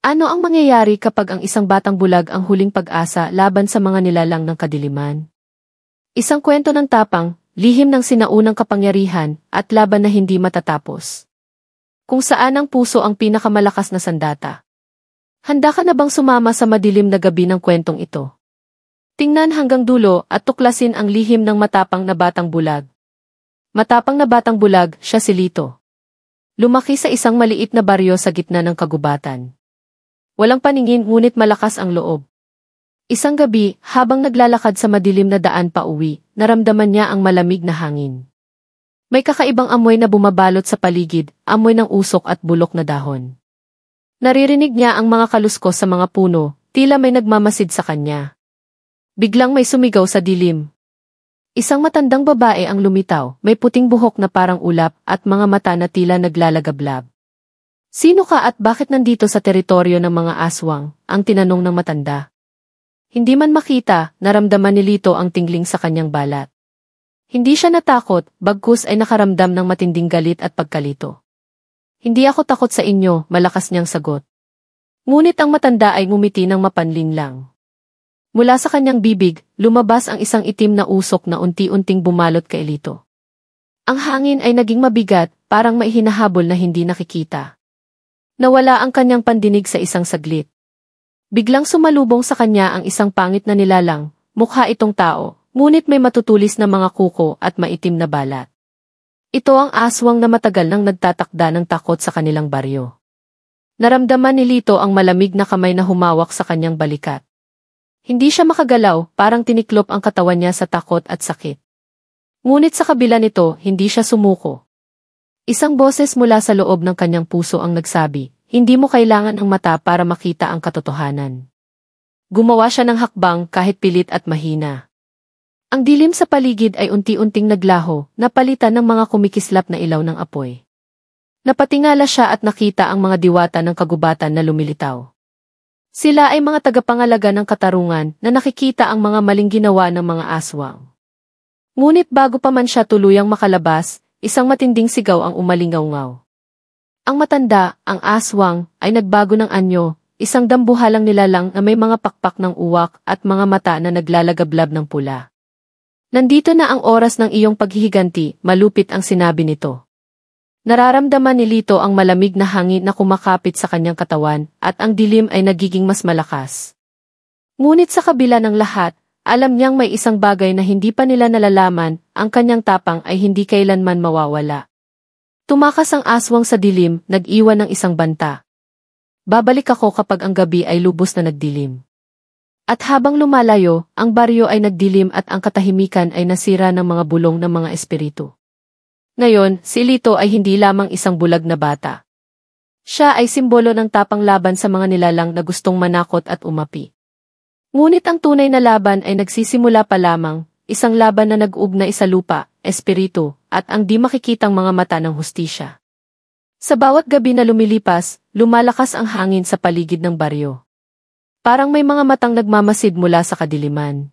Ano ang mangyayari kapag ang isang batang bulag ang huling pag-asa laban sa mga nilalang ng kadiliman? Isang kwento ng tapang, lihim ng sinaunang kapangyarihan, at laban na hindi matatapos. Kung saan ang puso ang pinakamalakas na sandata. Handa ka na bang sumama sa madilim na gabi ng kwentong ito? Tingnan hanggang dulo at tuklasin ang lihim ng matapang na batang bulag. Matapang na batang bulag, siya si Lito. Lumaki sa isang maliit na baryo sa gitna ng kagubatan. Walang paningin ngunit malakas ang loob. Isang gabi, habang naglalakad sa madilim na daan pa uwi, naramdaman niya ang malamig na hangin. May kakaibang amoy na bumabalot sa paligid, amoy ng usok at bulok na dahon. Naririnig niya ang mga kaluskos sa mga puno, tila may nagmamasid sa kanya. Biglang may sumigaw sa dilim. Isang matandang babae ang lumitaw, may puting buhok na parang ulap at mga mata na tila naglalagablab. Sino ka at bakit nandito sa teritoryo ng mga aswang? Ang tinanong ng matanda. Hindi man makita, naramdaman ni Lito ang tingling sa kanyang balat. Hindi siya natakot, bagkus ay nakaramdam ng matinding galit at pagkalito. Hindi ako takot sa inyo, malakas niyang sagot. Ngunit ang matanda ay ngumiti ng mapanlin lang. Mula sa kanyang bibig, lumabas ang isang itim na usok na unti-unting bumalot kay Lito. Ang hangin ay naging mabigat, parang may hinahabol na hindi nakikita. Nawala ang kanyang pandinig sa isang saglit. Biglang sumalubong sa kanya ang isang pangit na nilalang, mukha itong tao, ngunit may matutulis na mga kuko at maitim na balat. Ito ang aswang na matagal nang nagtatakda ng takot sa kanilang baryo. Naramdaman ni Lito ang malamig na kamay na humawak sa kanyang balikat. Hindi siya makagalaw, parang tiniklop ang katawan niya sa takot at sakit. Ngunit sa kabila nito, hindi siya sumuko. Isang boses mula sa loob ng kanyang puso ang nagsabi, hindi mo kailangan ang mata para makita ang katotohanan. Gumawa siya ng hakbang kahit pilit at mahina. Ang dilim sa paligid ay unti-unting naglaho, napalitan ng mga kumikislap na ilaw ng apoy. Napatingala siya at nakita ang mga diwata ng kagubatan na lumilitaw. Sila ay mga tagapangalaga ng katarungan na nakikita ang mga maling ginawa ng mga aswang. Ngunit bago pa man siya tuluyang makalabas, isang matinding sigaw ang umalingaw-ngaw. Ang matanda, ang aswang, ay nagbago ng anyo, isang dambuhalang nilalang na may mga pakpak ng uwak at mga mata na naglalagablab ng pula. Nandito na ang oras ng iyong paghihiganti, malupit ang sinabi nito. Nararamdaman ni Lito ang malamig na hangin na kumakapit sa kanyang katawan at ang dilim ay nagiging mas malakas. Ngunit sa kabila ng lahat, alam niyang may isang bagay na hindi pa nila nalalaman, ang kanyang tapang ay hindi kailanman mawawala. Tumakas ang aswang sa dilim, nag-iwan ng isang banta. Babalik ako kapag ang gabi ay lubos na nagdilim. At habang lumalayo, ang baryo ay nagdilim at ang katahimikan ay nasira ng mga bulong ng mga espiritu. Ngayon, si Lito ay hindi lamang isang bulag na bata. Siya ay simbolo ng tapang laban sa mga nilalang na gustong manakot at umapi. Ngunit ang tunay na laban ay nagsisimula pa lamang, isang laban na nag-uugnay sa lupa, espiritu, at ang di makikitang mga mata ng hustisya. Sa bawat gabi na lumilipas, lumalakas ang hangin sa paligid ng baryo. Parang may mga matang nagmamasid mula sa kadiliman.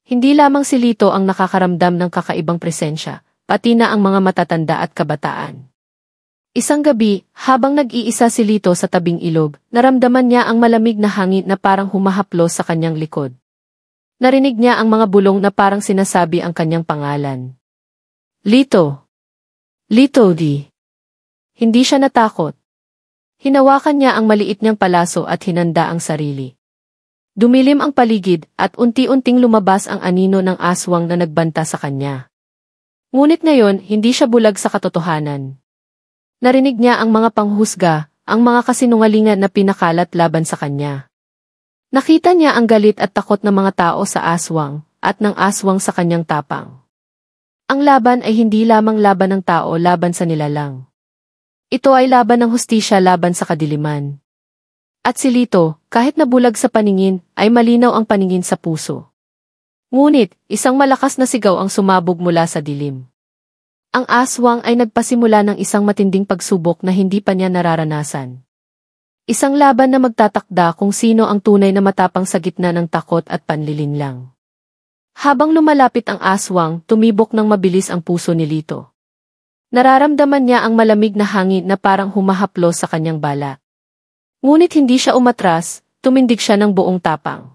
Hindi lamang si Lito ang nakakaramdam ng kakaibang presensya, pati na ang mga matatanda at kabataan. Isang gabi, habang nag-iisa si Lito sa tabing ilog, naramdaman niya ang malamig na hangin na parang humahaplos sa kanyang likod. Narinig niya ang mga bulong na parang sinasabi ang kanyang pangalan. Lito! Lito di! Hindi siya natakot. Hinawakan niya ang maliit niyang palaso at hinanda ang sarili. Dumilim ang paligid at unti-unting lumabas ang anino ng aswang na nagbanta sa kanya. Ngunit ngayon, hindi siya bulag sa katotohanan. Narinig niya ang mga panghusga, ang mga kasinungalingan na pinakalat laban sa kanya. Nakita niya ang galit at takot ng mga tao sa aswang, at ng aswang sa kanyang tapang. Ang laban ay hindi lamang laban ng tao laban sa nilalang. Ito ay laban ng hustisya laban sa kadiliman. At si Lito, kahit nabulag sa paningin, ay malinaw ang paningin sa puso. Ngunit, isang malakas na sigaw ang sumabog mula sa dilim. Ang aswang ay nagpasimula ng isang matinding pagsubok na hindi pa niya nararanasan. Isang laban na magtatakda kung sino ang tunay na matapang sa gitna ng takot at panlilinlang. Habang lumalapit ang aswang, tumibok ng mabilis ang puso ni Lito. Nararamdaman niya ang malamig na hangin na parang humahaplos sa kanyang balat. Ngunit hindi siya umatras, tumindig siya ng buong tapang.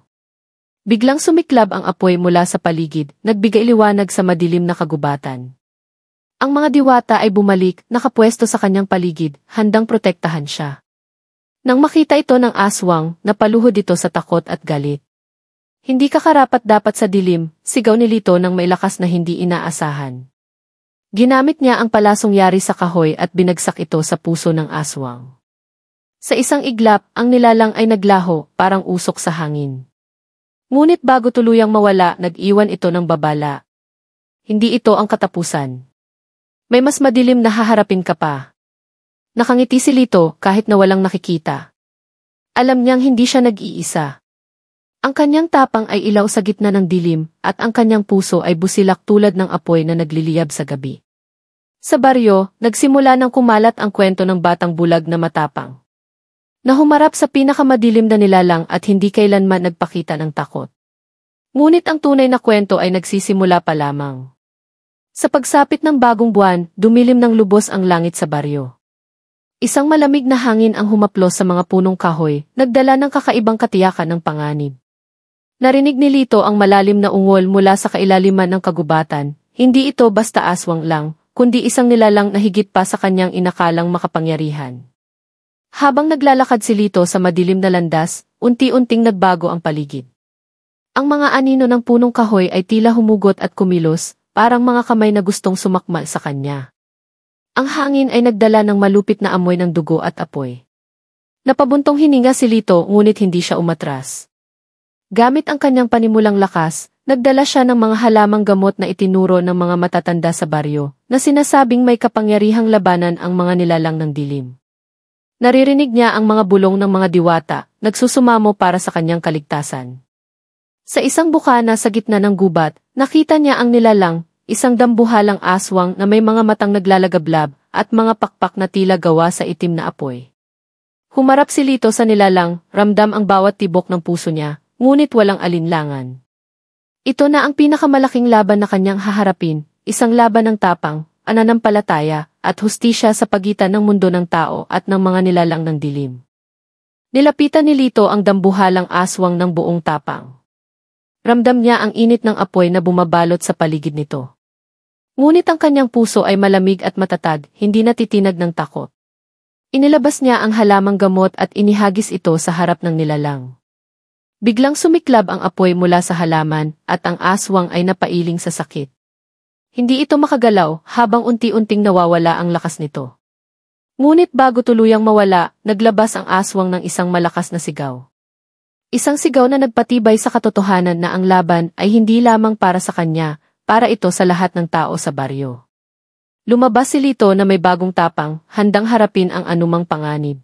Biglang sumiklab ang apoy mula sa paligid, nagbigay liwanag sa madilim na kagubatan. Ang mga diwata ay bumalik, nakapwesto sa kanyang paligid, handang protektahan siya. Nang makita ito ng aswang, napaluhod ito sa takot at galit. Hindi ka karapat-dapat sa dilim, sigaw ni Lito ng may lakas na hindi inaasahan. Ginamit niya ang palasong yari sa kahoy at binagsak ito sa puso ng aswang. Sa isang iglap, ang nilalang ay naglaho, parang usok sa hangin. Ngunit bago tuluyang mawala, nag-iwan ito ng babala. Hindi ito ang katapusan. May mas madilim na haharapin ka pa. Nakangiti si Lito kahit na walang nakikita. Alam niyang hindi siya nag-iisa. Ang kanyang tapang ay ilaw sa gitna ng dilim, at ang kanyang puso ay busilak tulad ng apoy na nagliliyab sa gabi. Sa baryo, nagsimula ng kumalat ang kwento ng batang bulag na matapang, na humarap sa pinakamadilim na nilalang at hindi kailanman nagpakita ng takot. Ngunit ang tunay na kwento ay nagsisimula pa lamang. Sa pagsapit ng bagong buwan, dumilim ng lubos ang langit sa baryo. Isang malamig na hangin ang humaplos sa mga punong kahoy, nagdala ng kakaibang katiyakan ng panganib. Narinig ni Lito ang malalim na ungol mula sa kailaliman ng kagubatan, hindi ito basta aswang lang, kundi isang nilalang na higit pa sa kanyang inakalang makapangyarihan. Habang naglalakad si Lito sa madilim na landas, unti-unting nagbago ang paligid. Ang mga anino ng punong kahoy ay tila humugot at kumilos, parang mga kamay na gustong sumakmal sa kanya. Ang hangin ay nagdala ng malupit na amoy ng dugo at apoy. Napabuntong hininga si Lito ngunit hindi siya umatras. Gamit ang kanyang panimulang lakas, nagdala siya ng mga halamang gamot na itinuro ng mga matatanda sa baryo, na sinasabing may kapangyarihang labanan ang mga nilalang ng dilim. Naririnig niya ang mga bulong ng mga diwata, nagsusumamo para sa kanyang kaligtasan. Sa isang bukana sa gitna ng gubat, nakita niya ang nilalang, isang dambuhalang aswang na may mga matang naglalagablab at mga pakpak na tila gawa sa itim na apoy. Humarap si Lito sa nilalang, ramdam ang bawat tibok ng puso niya, ngunit walang alinlangan. Ito na ang pinakamalaking laban na kanyang haharapin, isang laban ng tapang, pananampalataya, at hustisya sa pagitan ng mundo ng tao at ng mga nilalang ng dilim. Nilapitan ni Lito ang dambuhalang aswang ng buong tapang. Ramdam niya ang init ng apoy na bumabalot sa paligid nito. Ngunit ang kanyang puso ay malamig at matatag, hindi natitinag ng takot. Inilabas niya ang halamang gamot at inihagis ito sa harap ng nilalang. Biglang sumiklab ang apoy mula sa halaman at ang aswang ay napailing sa sakit. Hindi ito makagalaw habang unti-unting nawawala ang lakas nito. Ngunit bago tuluyang mawala, naglabas ang aswang ng isang malakas na sigaw. Isang sigaw na nagpatibay sa katotohanan na ang laban ay hindi lamang para sa kanya, para ito sa lahat ng tao sa baryo. Lumabas si Lito na may bagong tapang, handang harapin ang anumang panganib.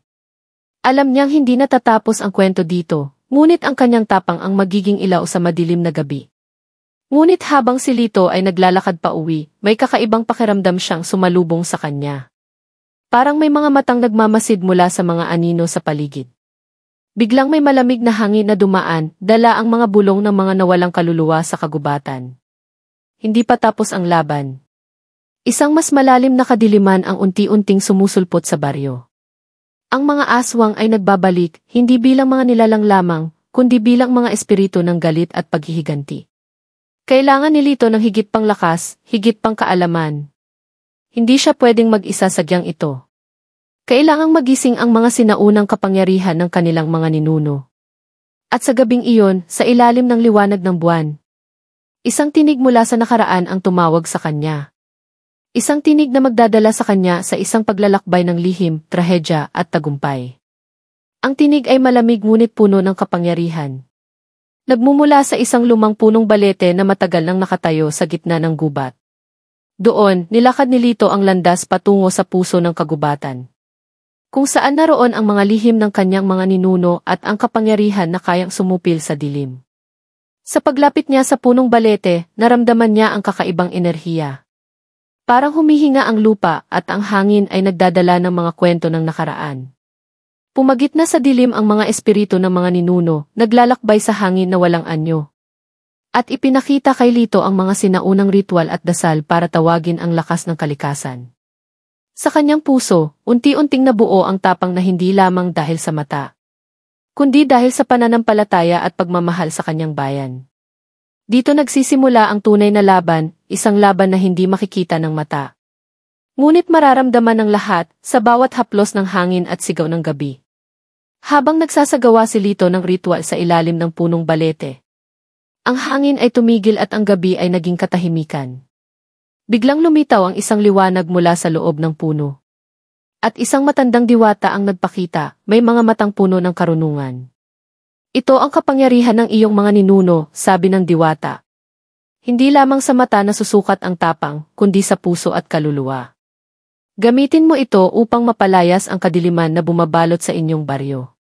Alam niyang hindi natatapos ang kwento dito, ngunit ang kanyang tapang ang magiging ilaw sa madilim na gabi. Ngunit habang si Lito ay naglalakad pa uwi, may kakaibang pakiramdam siyang sumalubong sa kanya. Parang may mga matang nagmamasid mula sa mga anino sa paligid. Biglang may malamig na hangin na dumaan, dala ang mga bulong ng mga nawalang kaluluwa sa kagubatan. Hindi pa tapos ang laban. Isang mas malalim na kadiliman ang unti-unting sumusulpot sa baryo. Ang mga aswang ay nagbabalik, hindi bilang mga nilalang lamang, kundi bilang mga espiritu ng galit at paghihiganti. Kailangan ni Lito ng higit pang lakas, higit pang kaalaman. Hindi siya pwedeng mag-isa sa giyang ito. Kailangang magising ang mga sinaunang kapangyarihan ng kanilang mga ninuno. At sa gabing iyon, sa ilalim ng liwanag ng buwan, isang tinig mula sa nakaraan ang tumawag sa kanya. Isang tinig na magdadala sa kanya sa isang paglalakbay ng lihim, trahedya at tagumpay. Ang tinig ay malamig ngunit puno ng kapangyarihan. Nagmumula sa isang lumang punong balete na matagal nang nakatayo sa gitna ng gubat. Doon, nilakad ni Lito ang landas patungo sa puso ng kagubatan, kung saan naroon ang mga lihim ng kanyang mga ninuno at ang kapangyarihan na kayang sumupil sa dilim. Sa paglapit niya sa punong balete, naramdaman niya ang kakaibang enerhiya. Parang humihinga ang lupa at ang hangin ay nagdadala ng mga kwento ng nakaraan. Pumagit na sa dilim ang mga espiritu ng mga ninuno, naglalakbay sa hangin na walang anyo. At ipinakita kay Lito ang mga sinaunang ritual at dasal para tawagin ang lakas ng kalikasan. Sa kanyang puso, unti-unting nabuo ang tapang na hindi lamang dahil sa mata, kundi dahil sa pananampalataya at pagmamahal sa kanyang bayan. Dito nagsisimula ang tunay na laban, isang laban na hindi makikita ng mata, ngunit mararamdaman ng lahat sa bawat haplos ng hangin at sigaw ng gabi. Habang nagsasagawa si Lito ng ritual sa ilalim ng punong balete, ang hangin ay tumigil at ang gabi ay naging katahimikan. Biglang lumitaw ang isang liwanag mula sa loob ng puno. At isang matandang diwata ang nagpakita, may mga matang puno ng karunungan. Ito ang kapangyarihan ng iyong mga ninuno, sabi ng diwata. Hindi lamang sa mata nasusukat ang tapang, kundi sa puso at kaluluwa. Gamitin mo ito upang mapalayas ang kadiliman na bumabalot sa inyong baryo.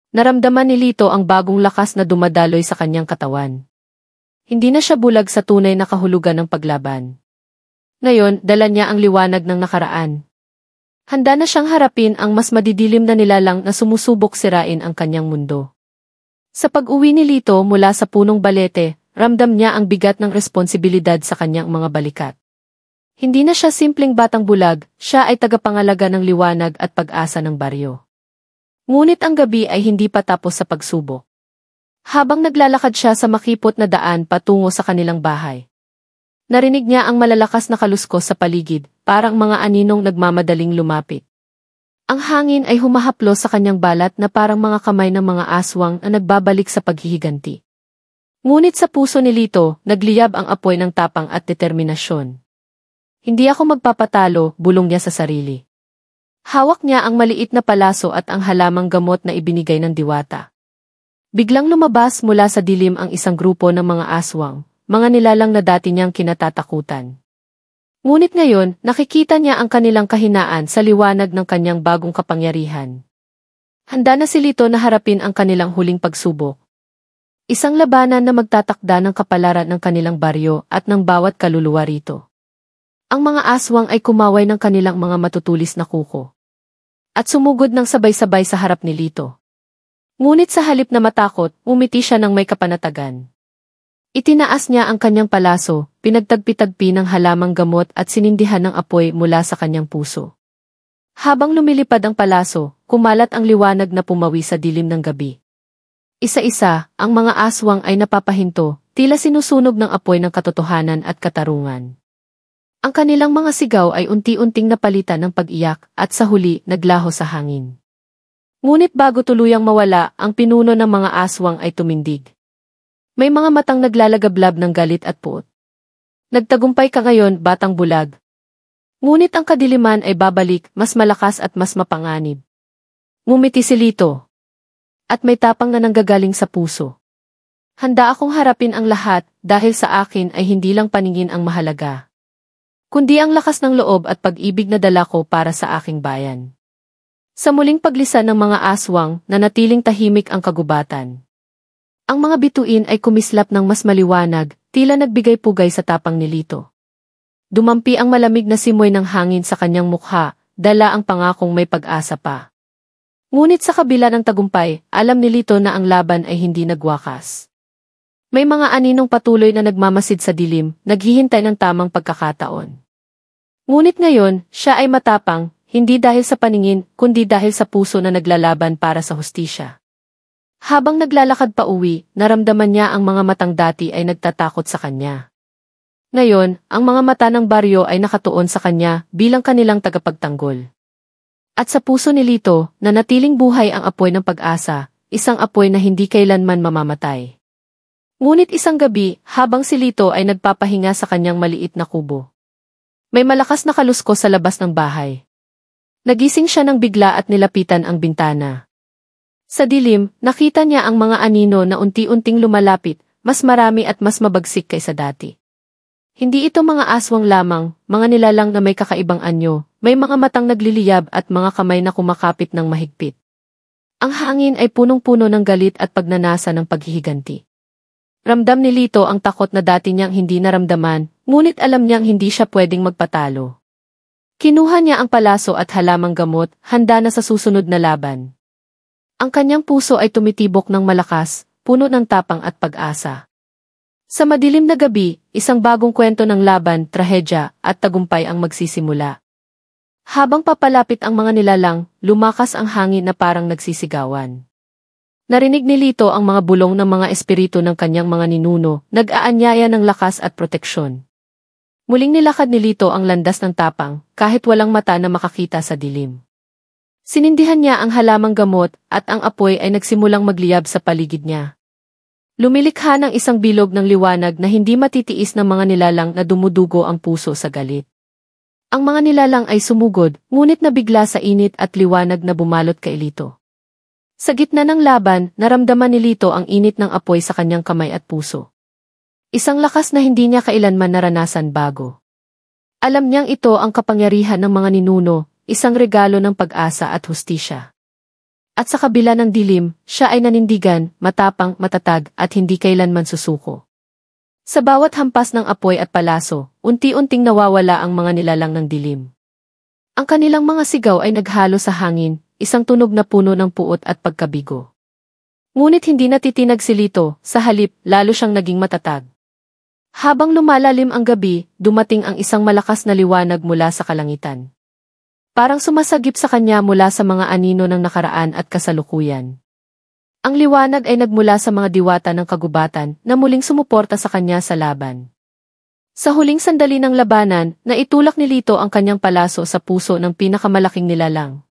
Naramdaman ni Lito ang bagong lakas na dumadaloy sa kanyang katawan. Hindi na siya bulag sa tunay na kahulugan ng paglaban. Ngayon, dala niya ang liwanag ng nakaraan. Handa na siyang harapin ang mas madidilim na nilalang na sumusubok sirain ang kanyang mundo. Sa pag-uwi ni Lito mula sa punong balete, ramdam niya ang bigat ng responsibilidad sa kanyang mga balikat. Hindi na siya simpleng batang bulag, siya ay tagapangalaga ng liwanag at pag-asa ng baryo. Ngunit ang gabi ay hindi pa tapos sa pagsubok. Habang naglalakad siya sa makipot na daan patungo sa kanilang bahay, narinig niya ang malalakas na kaluskos sa paligid, parang mga aninong nagmamadaling lumapit. Ang hangin ay humahaplos sa kanyang balat na parang mga kamay ng mga aswang na nagbabalik sa paghihiganti. Ngunit sa puso ni Lito, nagliyab ang apoy ng tapang at determinasyon. Hindi ako magpapatalo, bulong niya sa sarili. Hawak niya ang maliit na palaso at ang halamang gamot na ibinigay ng diwata. Biglang lumabas mula sa dilim ang isang grupo ng mga aswang, mga nilalang na dati niyang kinatatakutan. Ngunit ngayon, nakikita niya ang kanilang kahinaan sa liwanag ng kanyang bagong kapangyarihan. Handa na si Lito na harapin ang kanilang huling pagsubok. Isang labanan na magtatakda ng kapalaran ng kanilang baryo at ng bawat kaluluwa rito. Ang mga aswang ay kumaway ng kanilang mga matutulis na kuko at sumugod ng sabay-sabay sa harap ni Lito. Ngunit sa halip na matakot, umiti siya ng may kapanatagan. Itinaas niya ang kanyang palaso, pinagtagpi-tagpi ng halamang gamot at sinindihan ng apoy mula sa kanyang puso. Habang lumilipad ang palaso, kumalat ang liwanag na pumawi sa dilim ng gabi. Isa-isa, ang mga aswang ay napapahinto, tila sinusunog ng apoy ng katotohanan at katarungan. Ang kanilang mga sigaw ay unti-unting napalitan ng pag-iyak at sa huli naglaho sa hangin. Ngunit bago tuluyang mawala, ang pinuno ng mga aswang ay tumindig. May mga matang naglalagablab ng galit at puot. Nagtagumpay ka ngayon, batang bulag. Ngunit ang kadiliman ay babalik, mas malakas at mas mapanganib. Ngumiti si Lito. At may tapang na nanggagaling sa puso. Handa akong harapin ang lahat dahil sa akin ay hindi lang paningin ang mahalaga, kundi ang lakas ng loob at pag-ibig na dala ko para sa aking bayan. Sa muling paglisan ng mga aswang, nanatiling tahimik ang kagubatan. Ang mga bituin ay kumislap ng mas maliwanag, tila nagbigay pugay sa tapang ni Lito. Dumampi ang malamig na simoy ng hangin sa kanyang mukha, dala ang pangakong may pag-asa pa. Ngunit sa kabila ng tagumpay, alam ni Lito na ang laban ay hindi nagwakas. May mga aninong patuloy na nagmamasid sa dilim, naghihintay ng tamang pagkakataon. Ngunit ngayon, siya ay matapang, hindi dahil sa paningin, kundi dahil sa puso na naglalaban para sa hustisya. Habang naglalakad pa uwi, naramdaman niya ang mga matang dati ay nagtatakot sa kanya. Ngayon, ang mga mata ng baryo ay nakatuon sa kanya bilang kanilang tagapagtanggol. At sa puso ni Lito, nanatiling buhay ang apoy ng pag-asa, isang apoy na hindi kailanman mamamatay. Ngunit isang gabi, habang si Lito ay nagpapahinga sa kanyang maliit na kubo, may malakas na kaluskos sa labas ng bahay. Nagising siya ng bigla at nilapitan ang bintana. Sa dilim, nakita niya ang mga anino na unti-unting lumalapit, mas marami at mas mabagsik kaysa dati. Hindi ito mga aswang lamang, mga nilalang na may kakaibang anyo, may mga matang nagliliyab at mga kamay na kumakapit ng mahigpit. Ang hangin ay punong-puno ng galit at pagnanasa ng paghihiganti. Ramdam ni Lito ang takot na dati niyang hindi naramdaman, ngunit alam niyang hindi siya pwedeng magpatalo. Kinuha niya ang palaso at halamang gamot, handa na sa susunod na laban. Ang kanyang puso ay tumitibok ng malakas, puno ng tapang at pag-asa. Sa madilim na gabi, isang bagong kwento ng laban, trahedya, at tagumpay ang magsisimula. Habang papalapit ang mga nilalang, lumakas ang hangin na parang nagsisigawan. Narinig ni Lito ang mga bulong ng mga espiritu ng kanyang mga ninuno, nag-aanyaya ng lakas at proteksyon. Muling nilakad ni Lito ang landas ng tapang, kahit walang mata na makakita sa dilim. Sinindihan niya ang halamang gamot at ang apoy ay nagsimulang magliyab sa paligid niya. Lumilikha ng isang bilog ng liwanag na hindi matitiis ng mga nilalang na dumudugo ang puso sa galit. Ang mga nilalang ay sumugod, ngunit nabigla sa init at liwanag na bumalot kay Lito. Sa gitna ng laban, naramdaman ni Lito ang init ng apoy sa kanyang kamay at puso. Isang lakas na hindi niya kailanman naranasan bago. Alam niyang ito ang kapangyarihan ng mga ninuno, isang regalo ng pag-asa at hustisya. At sa kabila ng dilim, siya ay nanindigan, matapang, matatag at hindi kailanman susuko. Sa bawat hampas ng apoy at palaso, unti-unting nawawala ang mga nilalang ng dilim. Ang kanilang mga sigaw ay naghalo sa hangin, isang tunog na puno ng puot at pagkabigo. Ngunit hindi natitinag si Lito, sa halip, lalo siyang naging matatag. Habang lumalalim ang gabi, dumating ang isang malakas na liwanag mula sa kalangitan. Parang sumasagip sa kanya mula sa mga anino ng nakaraan at kasalukuyan. Ang liwanag ay nagmula sa mga diwata ng kagubatan na muling sumuporta sa kanya sa laban. Sa huling sandali ng labanan, naitulak ni Lito ang kanyang palaso sa puso ng pinakamalaking nilalang.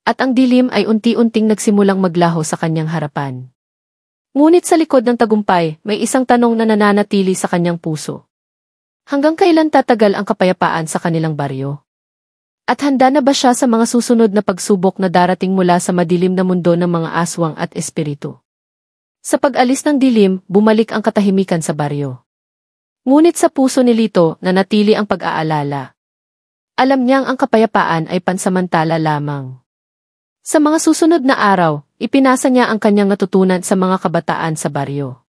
At ang dilim ay unti-unting nagsimulang maglaho sa kanyang harapan. Ngunit sa likod ng tagumpay, may isang tanong na nananatili sa kanyang puso. Hanggang kailan tatagal ang kapayapaan sa kanilang baryo? At handa na ba siya sa mga susunod na pagsubok na darating mula sa madilim na mundo ng mga aswang at espiritu? Sa pag-alis ng dilim, bumalik ang katahimikan sa baryo. Ngunit sa puso ni Lito, nanatili ang pag-aalala. Alam niyang ang kapayapaan ay pansamantala lamang. Sa mga susunod na araw, ipinasa niya ang kanyang natutunan sa mga kabataan sa baryo.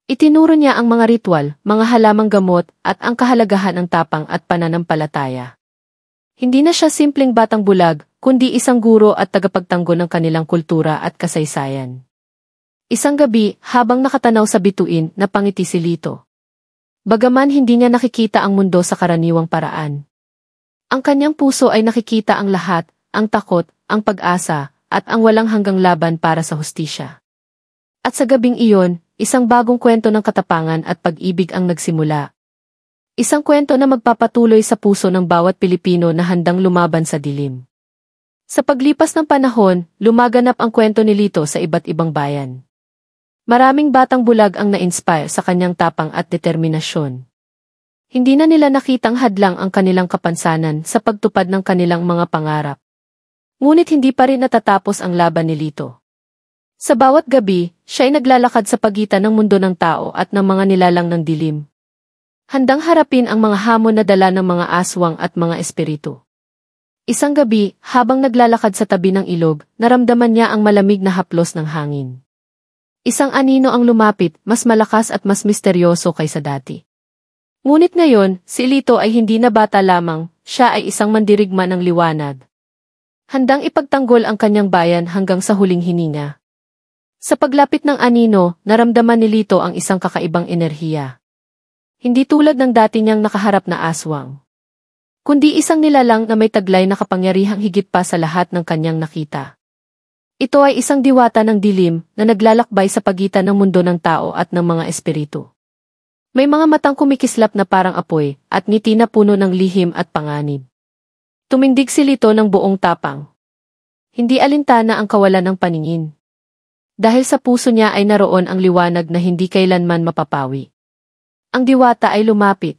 Itinuro niya ang mga ritual, mga halamang gamot, at ang kahalagahan ng tapang at pananampalataya. Hindi na siya simpleng batang bulag, kundi isang guro at tagapagtanggol ng kanilang kultura at kasaysayan. Isang gabi, habang nakatanaw sa bituin, napangiti si Lito. Bagaman hindi niya nakikita ang mundo sa karaniwang paraan. Ang kanyang puso ay nakikita ang lahat, ang takot, ang pag-asa, at ang walang hanggang laban para sa hustisya. At sa gabing iyon, isang bagong kwento ng katapangan at pag-ibig ang nagsimula. Isang kwento na magpapatuloy sa puso ng bawat Pilipino na handang lumaban sa dilim. Sa paglipas ng panahon, lumaganap ang kwento ni Lito sa iba't ibang bayan. Maraming batang bulag ang na-inspire sa kanyang tapang at determinasyon. Hindi na nila nakitang hadlang ang kanilang kapansanan sa pagtupad ng kanilang mga pangarap. Ngunit hindi pa rin natatapos ang laban ni Lito. Sa bawat gabi, siya ay naglalakad sa pagitan ng mundo ng tao at ng mga nilalang ng dilim. Handang harapin ang mga hamon na dala ng mga aswang at mga espiritu. Isang gabi, habang naglalakad sa tabi ng ilog, naramdaman niya ang malamig na haplos ng hangin. Isang anino ang lumapit, mas malakas at mas misteryoso kaysa dati. Ngunit ngayon, si Lito ay hindi na bata lamang, siya ay isang mandirigma ng liwanag. Handang ipagtanggol ang kanyang bayan hanggang sa huling hininga. Sa paglapit ng anino, naramdaman ni Lito ang isang kakaibang enerhiya. Hindi tulad ng dati niyang nakaharap na aswang. Kundi isang nilalang na may taglay na kapangyarihang higit pa sa lahat ng kanyang nakita. Ito ay isang diwata ng dilim na naglalakbay sa pagitan ng mundo ng tao at ng mga espiritu. May mga matang kumikislap na parang apoy at ngiti na puno ng lihim at panganib. Tumindig si Lito ng buong tapang. Hindi alintana ang kawalan ng paningin. Dahil sa puso niya ay naroon ang liwanag na hindi kailanman mapapawi. Ang diwata ay lumapit.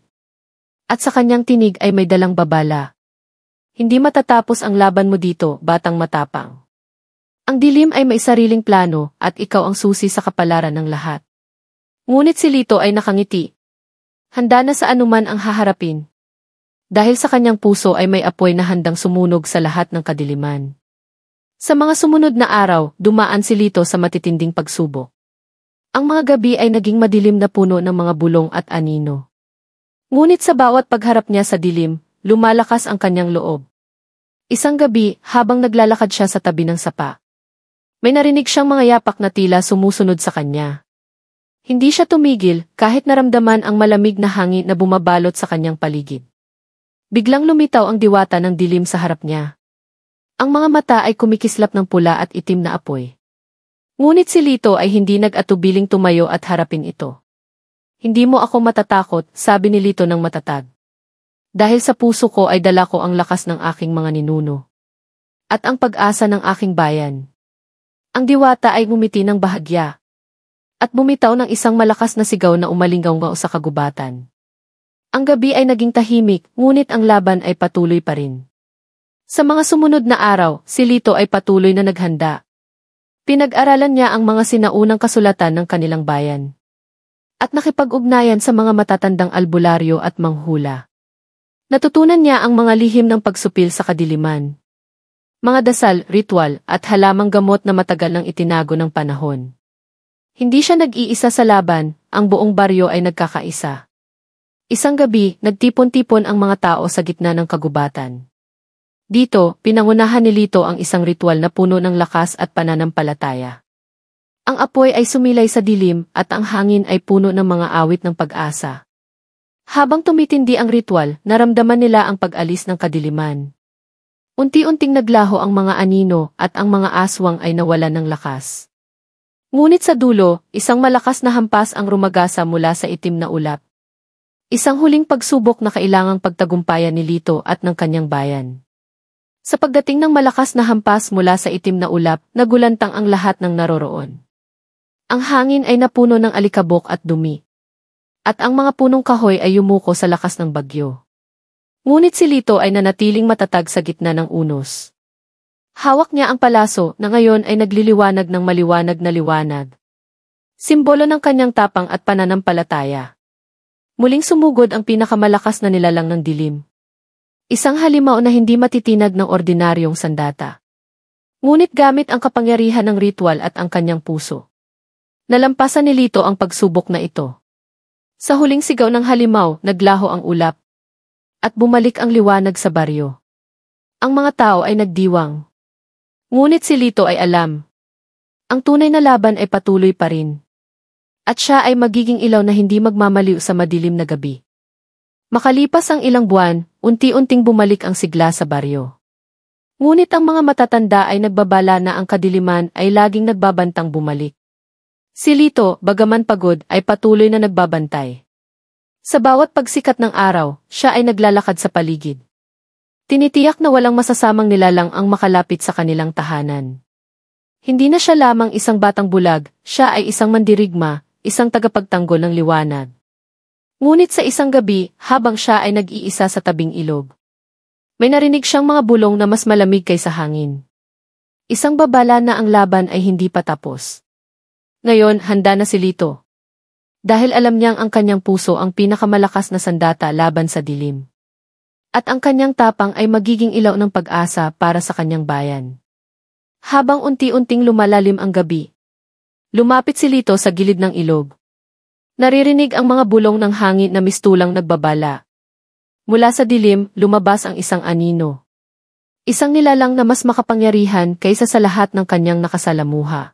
At sa kanyang tinig ay may dalang babala. Hindi matatapos ang laban mo dito, batang matapang. Ang dilim ay may sariling plano at ikaw ang susi sa kapalaran ng lahat. Ngunit si Lito ay nakangiti. Handa na sa anuman ang haharapin. Dahil sa kanyang puso ay may apoy na handang sumunog sa lahat ng kadiliman. Sa mga sumunod na araw, dumaan si Lito sa matitinding pagsubok. Ang mga gabi ay naging madilim na puno ng mga bulong at anino. Ngunit sa bawat pagharap niya sa dilim, lumalakas ang kanyang loob. Isang gabi, habang naglalakad siya sa tabi ng sapa, may narinig siyang mga yapak na tila sumusunod sa kanya. Hindi siya tumigil kahit naramdaman ang malamig na hangin na bumabalot sa kanyang paligid. Biglang lumitaw ang diwata ng dilim sa harap niya. Ang mga mata ay kumikislap ng pula at itim na apoy. Ngunit si Lito ay hindi nag-atubiling tumayo at harapin ito. Hindi mo ako matatakot, sabi ni Lito ng matatag. Dahil sa puso ko ay dala ko ang lakas ng aking mga ninuno. At ang pag-asa ng aking bayan. Ang diwata ay ngumiti ng bahagya. At bumitaw ng isang malakas na sigaw na umalingaw sa kagubatan. Ang gabi ay naging tahimik, ngunit ang laban ay patuloy pa rin. Sa mga sumunod na araw, si Lito ay patuloy na naghanda. Pinag-aralan niya ang mga sinaunang kasulatan ng kanilang bayan. At nakipag-ugnayan sa mga matatandang albularyo at manghula. Natutunan niya ang mga lihim ng pagsupil sa kadiliman. Mga dasal, ritual, at halamang gamot na matagal nang itinago ng panahon. Hindi siya nag-iisa sa laban, ang buong baryo ay nagkakaisa. Isang gabi, nagtipon-tipon ang mga tao sa gitna ng kagubatan. Dito, pinangunahan ni Lito ang isang ritual na puno ng lakas at pananampalataya. Ang apoy ay sumilay sa dilim at ang hangin ay puno ng mga awit ng pag-asa. Habang tumitindi ang ritual, naramdaman nila ang pag-alis ng kadiliman. Unti-unting naglaho ang mga anino at ang mga aswang ay nawalan ng lakas. Ngunit sa dulo, isang malakas na hampas ang rumagasa mula sa itim na ulap. Isang huling pagsubok na kailangang pagtagumpayan ni Lito at ng kanyang bayan. Sa pagdating ng malakas na hampas mula sa itim na ulap, nagulantang ang lahat ng naroroon. Ang hangin ay napuno ng alikabok at dumi. At ang mga punong kahoy ay yumuko sa lakas ng bagyo. Ngunit si Lito ay nanatiling matatag sa gitna ng unos. Hawak niya ang palaso na ngayon ay nagliliwanag ng maliwanag na liwanag. Simbolo ng kanyang tapang at pananampalataya. Muling sumugod ang pinakamalakas na nilalang ng dilim. Isang halimaw na hindi matitinag ng ordinaryong sandata. Ngunit gamit ang kapangyarihan ng ritual at ang kanyang puso. Nalampasan ni Lito ang pagsubok na ito. Sa huling sigaw ng halimaw, naglaho ang ulap. At bumalik ang liwanag sa baryo. Ang mga tao ay nagdiwang. Ngunit si Lito ay alam. Ang tunay na laban ay patuloy pa rin. At siya ay magiging ilaw na hindi magmamaliw sa madilim na gabi. Makalipas ang ilang buwan, unti-unting bumalik ang sigla sa baryo. Ngunit ang mga matatanda ay nagbabala na ang kadiliman ay laging nagbabantang bumalik. Si Lito, bagaman pagod, ay patuloy na nagbabantay. Sa bawat pagsikat ng araw, siya ay naglalakad sa paligid. Tinitiyak na walang masasamang nilalang ang makalapit sa kanilang tahanan. Hindi na siya lamang isang batang bulag, siya ay isang mandirigma, isang tagapagtanggol ng liwanag. Ngunit sa isang gabi, habang siya ay nag-iisa sa tabing ilog, may narinig siyang mga bulong na mas malamig kaysa hangin. Isang babala na ang laban ay hindi pa tapos. Ngayon, handa na si Lito. Dahil alam niyang ang kanyang puso ang pinakamalakas na sandata laban sa dilim. At ang kanyang tapang ay magiging ilaw ng pag-asa para sa kanyang bayan. Habang unti-unting lumalalim ang gabi, lumapit si Lito sa gilid ng ilog. Naririnig ang mga bulong ng hangin na mistulang nagbabala. Mula sa dilim, lumabas ang isang anino. Isang nilalang na mas makapangyarihan kaysa sa lahat ng kanyang nakasalamuha.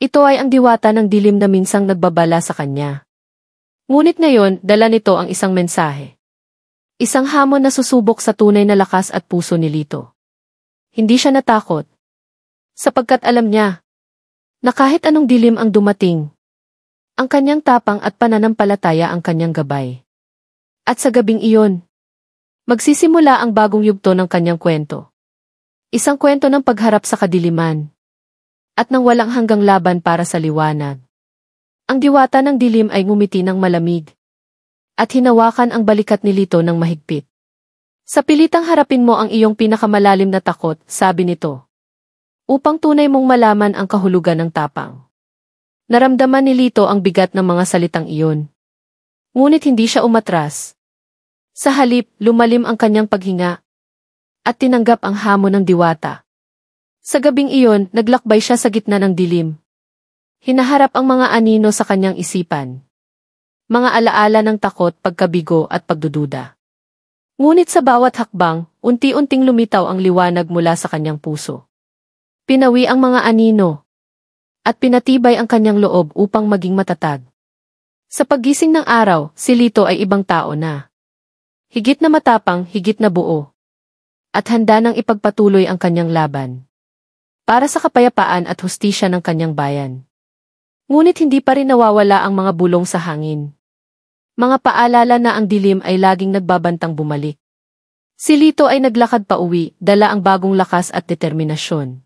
Ito ay ang diwata ng dilim na minsang nagbabala sa kanya. Ngunit ngayon, dala nito ang isang mensahe. Isang hamon na susubok sa tunay na lakas at puso ni Lito. Hindi siya natakot. Sapagkat alam niya na kahit anong dilim ang dumating, ang kanyang tapang at pananampalataya ang kanyang gabay. At sa gabing iyon, magsisimula ang bagong yugto ng kanyang kwento. Isang kwento ng pagharap sa kadiliman. At ng walang hanggang laban para sa liwanag. Ang diwata ng dilim ay ngumiti ng malamig. At hinawakan ang balikat ni Lito ng mahigpit. Sa pilitang harapin mo ang iyong pinakamalalim na takot, sabi nito. Upang tunay mong malaman ang kahulugan ng tapang. Naramdaman ni Lito ang bigat ng mga salitang iyon. Ngunit hindi siya umatras. Sa halip, lumalim ang kanyang paghinga. At tinanggap ang hamon ng diwata. Sa gabing iyon, naglakbay siya sa gitna ng dilim. Hinaharap ang mga anino sa kanyang isipan. Mga alaala ng takot, pagkabigo at pagdududa. Ngunit sa bawat hakbang, unti-unting lumitaw ang liwanag mula sa kanyang puso. Pinawi ang mga anino. At pinatibay ang kanyang loob upang maging matatag. Sa paggising ng araw, si Lito ay ibang tao na. Higit na matapang, higit na buo. At handa nang ipagpatuloy ang kanyang laban. Para sa kapayapaan at hustisya ng kanyang bayan. Ngunit hindi pa rin nawawala ang mga bulong sa hangin. Mga paalala na ang dilim ay laging nagbabantang bumalik. Si Lito ay naglakad pa uwi, dala ang bagong lakas at determinasyon.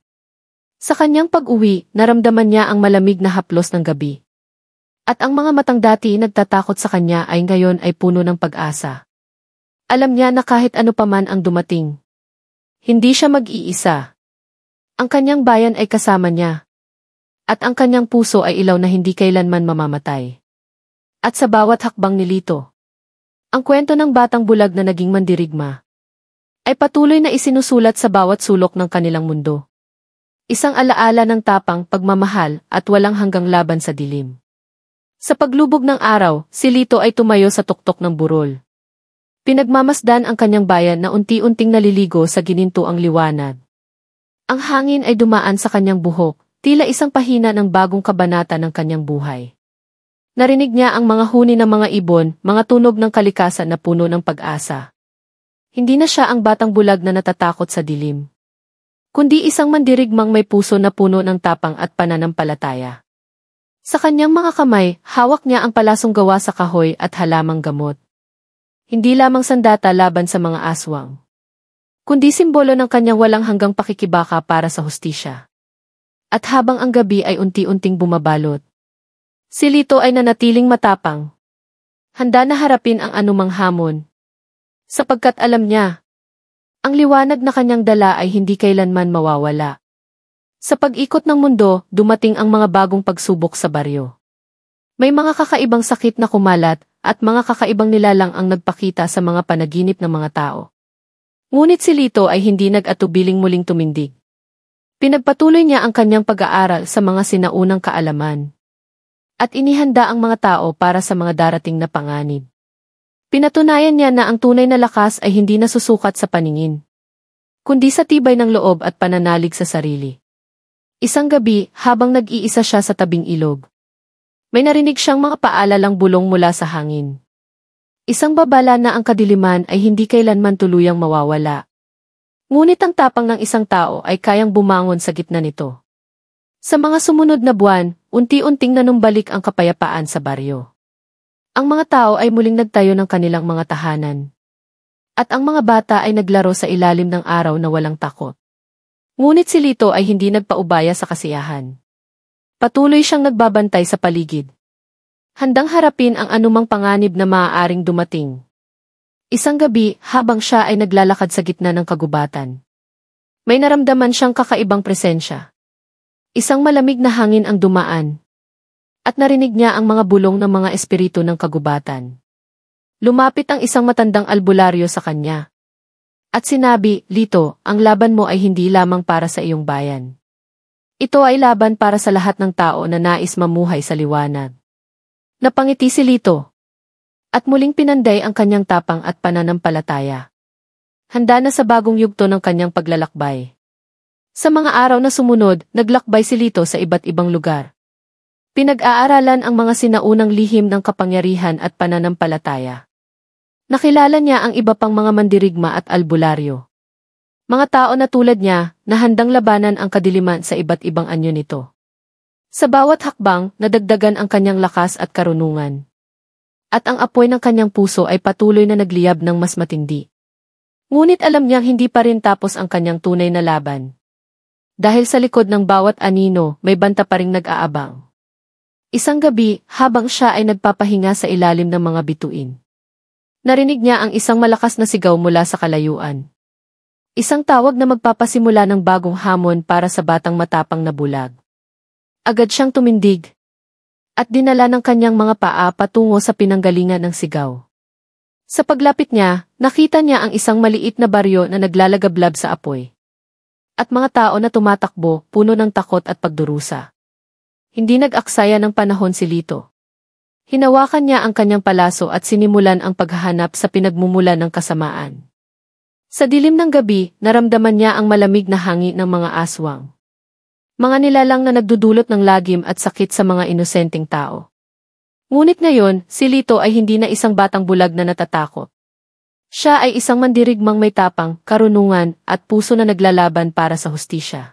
Sa kanyang pag-uwi, naramdaman niya ang malamig na haplos ng gabi. At ang mga matang dati nagtatakot sa kanya ay ngayon ay puno ng pag-asa. Alam niya na kahit ano paman ang dumating. Hindi siya mag-iisa. Ang kanyang bayan ay kasama niya. At ang kanyang puso ay ilaw na hindi kailanman mamamatay. At sa bawat hakbang ni Lito, ang kwento ng batang bulag na naging mandirigma ay patuloy na isinusulat sa bawat sulok ng kanilang mundo. Isang alaala ng tapang, pagmamahal at walang hanggang laban sa dilim. Sa paglubog ng araw, si Lito ay tumayo sa tuktok ng burol. Pinagmamasdan ang kanyang bayan na unti-unting naliligo sa ginintuang liwanag. Ang hangin ay dumaan sa kanyang buhok, tila isang pahina ng bagong kabanata ng kanyang buhay. Narinig niya ang mga huni ng mga ibon, mga tunog ng kalikasan na puno ng pag-asa. Hindi na siya ang batang bulag na natatakot sa dilim. Kundi isang mandirigmang may puso na puno ng tapang at pananampalataya. Sa kanyang mga kamay, hawak niya ang palasong gawa sa kahoy at halamang gamot. Hindi lamang sandata laban sa mga aswang, kundi simbolo ng kanyang walang hanggang pakikibaka para sa hustisya. At habang ang gabi ay unti-unting bumabalot, si Lito ay nanatiling matapang. Handa na harapin ang anumang hamon. Sapagkat alam niya, ang liwanag na kanyang dala ay hindi kailanman mawawala. Sa pag-ikot ng mundo, dumating ang mga bagong pagsubok sa baryo. May mga kakaibang sakit na kumalat at mga kakaibang nilalang ang nagpakita sa mga panaginip ng mga tao. Ngunit si Lito ay hindi nag-atubiling muling tumindig. Pinagpatuloy niya ang kanyang pag-aaral sa mga sinaunang kaalaman. At inihanda ang mga tao para sa mga darating na panganib. Pinatunayan niya na ang tunay na lakas ay hindi nasusukat sa paningin, kundi sa tibay ng loob at pananalig sa sarili. Isang gabi, habang nag-iisa siya sa tabing ilog, may narinig siyang mga paalalang bulong mula sa hangin. Isang babala na ang kadiliman ay hindi kailanman tuluyang mawawala. Ngunit ang tapang ng isang tao ay kayang bumangon sa gitna nito. Sa mga sumunod na buwan, unti-unting nanumbalik ang kapayapaan sa baryo. Ang mga tao ay muling nagtayo ng kanilang mga tahanan. At ang mga bata ay naglaro sa ilalim ng araw na walang takot. Ngunit si Lito ay hindi nagpaubaya sa kasiyahan. Patuloy siyang nagbabantay sa paligid. Handang harapin ang anumang panganib na maaaring dumating. Isang gabi, habang siya ay naglalakad sa gitna ng kagubatan, may naramdaman siyang kakaibang presensya. Isang malamig na hangin ang dumaan. At narinig niya ang mga bulong ng mga espiritu ng kagubatan. Lumapit ang isang matandang albularyo sa kanya. At sinabi, Lito, ang laban mo ay hindi lamang para sa iyong bayan. Ito ay laban para sa lahat ng tao na nais mamuhay sa liwanag. Napangiti si Lito. At muling pinanday ang kanyang tapang at pananampalataya. Handa na sa bagong yugto ng kanyang paglalakbay. Sa mga araw na sumunod, naglakbay si Lito sa iba't ibang lugar. Pinag-aaralan ang mga sinaunang lihim ng kapangyarihan at pananampalataya. Nakilala niya ang iba pang mga mandirigma at albularyo. Mga tao na tulad niya, na handang labanan ang kadiliman sa iba't ibang anyo nito. Sa bawat hakbang, nadagdagan ang kanyang lakas at karunungan. At ang apoy ng kanyang puso ay patuloy na nagliyab ng mas matindi. Ngunit alam niyang hindi pa rin tapos ang kanyang tunay na laban. Dahil sa likod ng bawat anino, may banta pa ring nag-aabang. Isang gabi, habang siya ay nagpapahinga sa ilalim ng mga bituin, narinig niya ang isang malakas na sigaw mula sa kalayuan. Isang tawag na magpapasimula ng bagong hamon para sa batang matapang na bulag. Agad siyang tumindig. At dinala ng kanyang mga paa patungo sa pinanggalingan ng sigaw. Sa paglapit niya, nakita niya ang isang maliit na baryo na naglalagablab sa apoy. At mga tao na tumatakbo, puno ng takot at pagdurusa. Hindi nag-aksaya ng panahon si Lito. Hinawakan niya ang kanyang palaso at sinimulan ang paghahanap sa pinagmumulan ng kasamaan. Sa dilim ng gabi, naramdaman niya ang malamig na hangin ng mga aswang. Mga nilalang na nagdudulot ng lagim at sakit sa mga inosenteng tao. Ngunit ngayon, si Lito ay hindi na isang batang bulag na natatakot. Siya ay isang mandirigmang may tapang, karunungan, at puso na naglalaban para sa hustisya.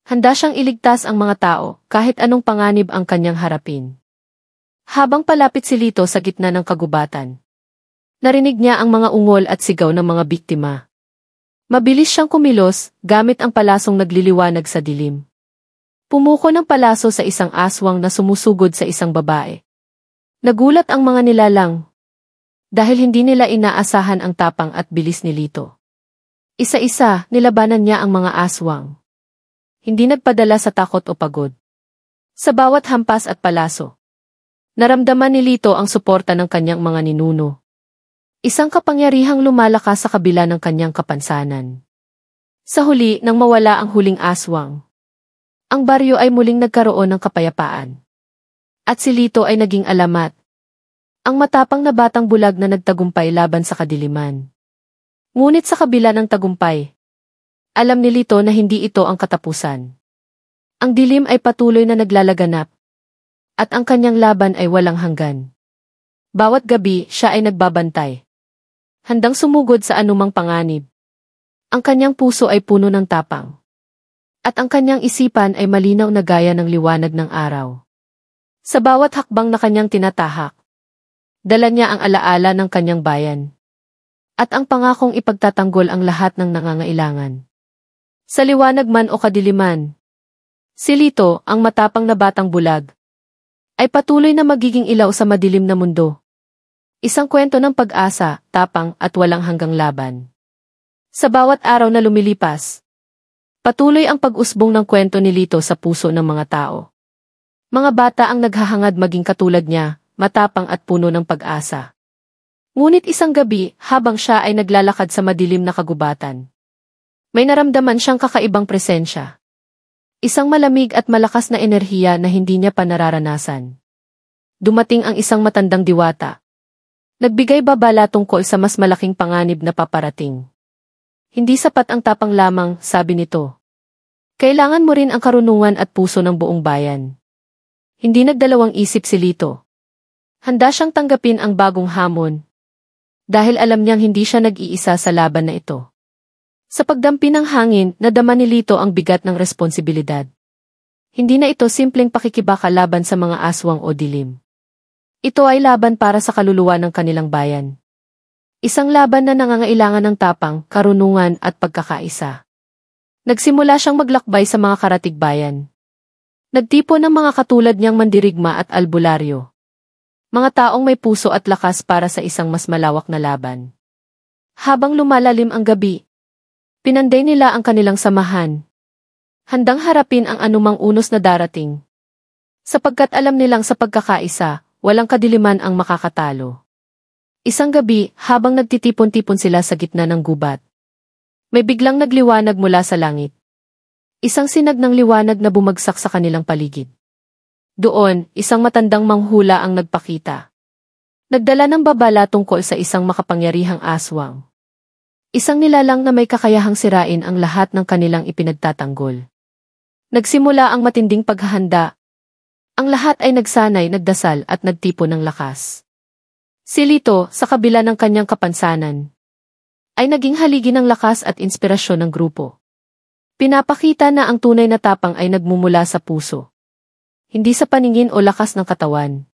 Handa siyang iligtas ang mga tao, kahit anong panganib ang kanyang harapin. Habang palapit si Lito sa gitna ng kagubatan, narinig niya ang mga ungol at sigaw ng mga biktima. Mabilis siyang kumilos, gamit ang palasong nagliliwanag sa dilim. Pumuko ng palaso sa isang aswang na sumusugod sa isang babae. Nagulat ang mga nilalang, dahil hindi nila inaasahan ang tapang at bilis ni Lito. Isa-isa, nilabanan niya ang mga aswang. Hindi nagpadala sa takot o pagod. Sa bawat hampas at palaso, naramdaman ni Lito ang suporta ng kanyang mga ninuno. Isang kapangyarihang lumalakas sa kabila ng kanyang kapansanan. Sa huli, nang mawala ang huling aswang, ang baryo ay muling nagkaroon ng kapayapaan. At si Lito ay naging alamat. Ang matapang na batang bulag na nagtagumpay laban sa kadiliman. Ngunit sa kabila ng tagumpay, alam ni Lito na hindi ito ang katapusan. Ang dilim ay patuloy na naglalaganap. At ang kanyang laban ay walang hanggan. Bawat gabi, siya ay nagbabantay. Handang sumugod sa anumang panganib. Ang kanyang puso ay puno ng tapang. At ang kanyang isipan ay malinaw na gaya ng liwanag ng araw. Sa bawat hakbang na kanyang tinatahak, dala niya ang alaala ng kanyang bayan. At ang pangakong ipagtatanggol ang lahat ng nangangailangan. Sa liwanag man o kadiliman, si Lito, ang matapang na batang bulag, ay patuloy na magiging ilaw sa madilim na mundo. Isang kwento ng pag-asa, tapang at walang hanggang laban. Sa bawat araw na lumilipas, patuloy ang pag-usbong ng kwento ni Lito sa puso ng mga tao. Mga bata ang naghahangad maging katulad niya, matapang at puno ng pag-asa. Ngunit isang gabi, habang siya ay naglalakad sa madilim na kagubatan, may naramdaman siyang kakaibang presensya. Isang malamig at malakas na enerhiya na hindi niya pa nararanasan. Dumating ang isang matandang diwata. Nagbigay babala tungkol sa mas malaking panganib na paparating. Hindi sapat ang tapang lamang, sabi nito. Kailangan mo rin ang karunungan at puso ng buong bayan. Hindi nagdalawang isip si Lito. Handa siyang tanggapin ang bagong hamon. Dahil alam niyang hindi siya nag-iisa sa laban na ito. Sa pagdampi ng hangin, nadama ni Lito ang bigat ng responsibilidad. Hindi na ito simpleng pakikibaka laban sa mga aswang o dilim. Ito ay laban para sa kaluluwa ng kanilang bayan. Isang laban na nangangailangan ng tapang, karunungan at pagkakaisa. Nagsimula siyang maglakbay sa mga karatigbayan. Nagtipon ng mga katulad niyang mandirigma at albularyo. Mga taong may puso at lakas para sa isang mas malawak na laban. Habang lumalalim ang gabi, pinanday nila ang kanilang samahan. Handang harapin ang anumang unos na darating. Sapagkat alam nilang sa pagkakaisa, walang kadiliman ang makakatalo. Isang gabi, habang nagtitipon-tipon sila sa gitna ng gubat, may biglang nagliwanag mula sa langit. Isang sinag ng liwanag na bumagsak sa kanilang paligid. Doon, isang matandang manghula ang nagpakita. Nagdala ng babala tungkol sa isang makapangyarihang aswang. Isang nilalang na may kakayahang sirain ang lahat ng kanilang ipinagtatanggol. Nagsimula ang matinding paghahanda. Ang lahat ay nagsanay, nagdasal at nagtipon ng lakas. Si Lito, sa kabila ng kanyang kapansanan, ay naging haligi ng lakas at inspirasyon ng grupo. Pinapakita na ang tunay na tapang ay nagmumula sa puso. Hindi sa paningin o lakas ng katawan.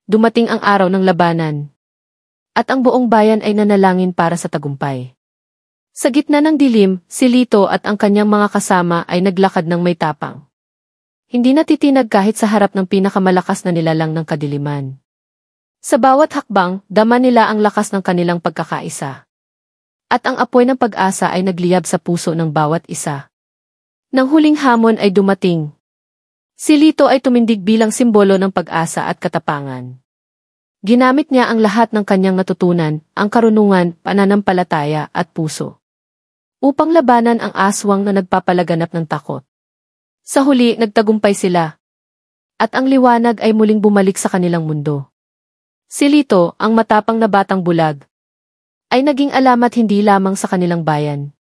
Dumating ang araw ng labanan. At ang buong bayan ay nanalangin para sa tagumpay. Sa gitna ng dilim, si Lito at ang kanyang mga kasama ay naglakad ng may tapang. Hindi natitinag kahit sa harap ng pinakamalakas na nilalang ng kadiliman. Sa bawat hakbang, dama nila ang lakas ng kanilang pagkakaisa. At ang apoy ng pag-asa ay nagliyab sa puso ng bawat isa. Nang huling hamon ay dumating, si Lito ay tumindig bilang simbolo ng pag-asa at katapangan. Ginamit niya ang lahat ng kanyang natutunan, ang karunungan, pananampalataya at puso, upang labanan ang aswang na nagpapalaganap ng takot. Sa huli, nagtagumpay sila. At ang liwanag ay muling bumalik sa kanilang mundo. Si Lito, ang matapang na batang bulag, ay naging alamat hindi lamang sa kanilang bayan,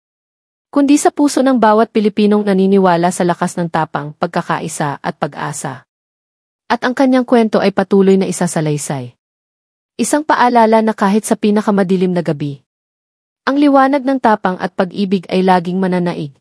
kundi sa puso ng bawat Pilipinong naniniwala sa lakas ng tapang, pagkakaisa at pag-asa. At ang kanyang kwento ay patuloy na isasalaysay. Isang paalala na kahit sa pinakamadilim na gabi, Ang liwanag ng tapang at pag-ibig ay laging mananaig.